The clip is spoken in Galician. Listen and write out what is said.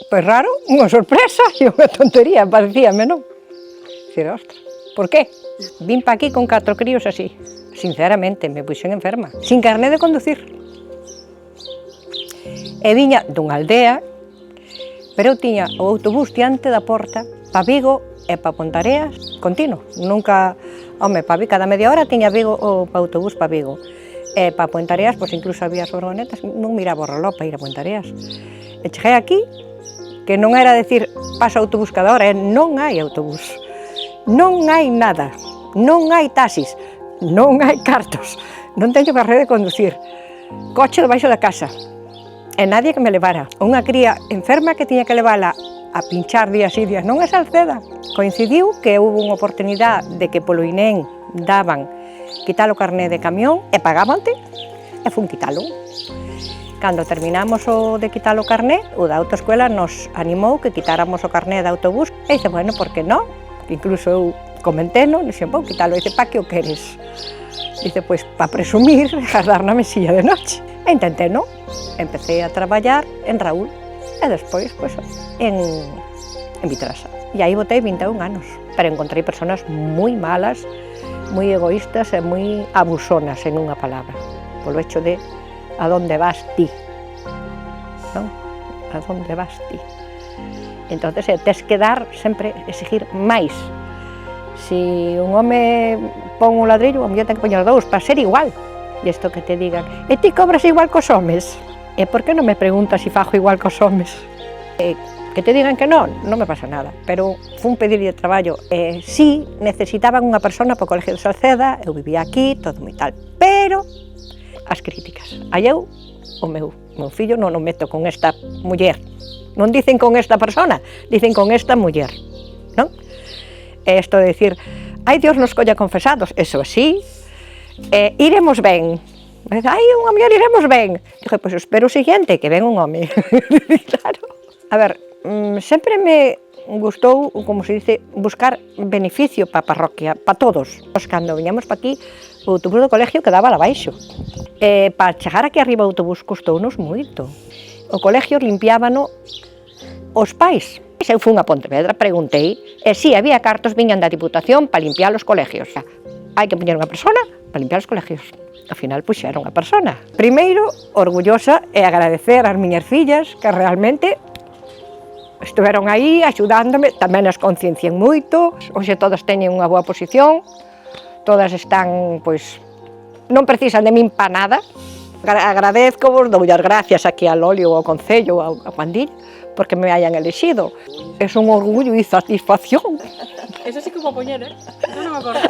Pois raro, unha sorpresa e unha tontería, parecíame, non? Dicir, ostras, por qué? Vim pa aquí con 4 críos así. Sinceramente, me puxen enferma. Sin carné de conducir. E viña dunha aldea, pero eu tiña o autobús diante da porta, pa Vigo e pa Pontareas, continuo. Nunca, home, pa Vigo, cada media hora tiña Vigo o autobús pa Vigo. E pa Pontareas, pois incluso había as furgonetas, non miraba o reloj para ir a Pontareas. E cheguei aquí, que non era decir, pasa autobús cada hora, non hai autobús. Non hai nada, non hai taxis, non hai cartos, non teño carné de conducir, coche debaixo da casa, e nadie que me levara. Unha cría enferma que tiña que levala a pinchar días e días, non é Salceda. Coincidiu que houve unha oportunidade de que polo INEM daban quitar o carné de camión e pagabante, e fun quitalo. Cando terminamos o de quitar o carné, o da autoescuela nos animou que quitáramos o carné de autobús, e dice, bueno, por que non? Incluso eu comenteno, dixen, vou quitalo, dice, pa que o queres? Dice, pois, pa presumir, jardar na mesilla de noche. E intenté, non? Empecé a traballar en Raúl, e despois, pois, en Vitrasa. E aí botei 21 anos, pero encontrei personas moi malas, moi egoístas e moi abusonas, en unha palabra, polo hecho de a donde vas ti, non? A donde vas ti. Entón, tes que dar, sempre, exigir máis. Se un home pon un ladrillo, a mellor ten que poñer 2 para ser igual. E isto que te digan, e ti cobras igual cos homes? E por que non me preguntas se fajo igual cos homes? Que te digan que non me pasa nada, pero fun pedirlle traballo. Si necesitaban unha persona para o Colegio de Salceda, eu vivía aquí, todo moi tal, pero as críticas. Aí eu, o meu fillo non o meto con esta muller. Non dicen con esta persona, dicen con esta muller, non? E isto de decir, ai, Dios nos colla confesados, eso sí, iremos ben. Ai, unha mellor iremos ben. Dije, pois espero o siguiente, que ven un home. Claro. A ver, sempre me gustou, como se dice, buscar beneficio para a parroquia, para todos. Cando viñamos para aquí, o autobús do colegio quedaba lá baixo. Para chegar aquí arriba o autobús custounos moito. O colegio limpiábano os pais. Eu fun a Pontevedra, preguntei, e si había cartos viñan da Diputación para limpiar os colegios. Hai que poñer unha persona para limpiar os colegios. Ao final puxeron a persona. Primeiro, orgullosa e agradecer ás miñas fillas que realmente estiveron aí axudándome, tamén as conciencian moito. Hoxe todas teñen unha boa posición, todas están, pois, non precisan de min para nada. Agradezco vos, doulle as gracias aquí ao Lolio, ao Concello, a Pandilla, porque me hayan elexido. Es un orgullo e satisfacción. Eso sí que me poñer, Eso non me acordo.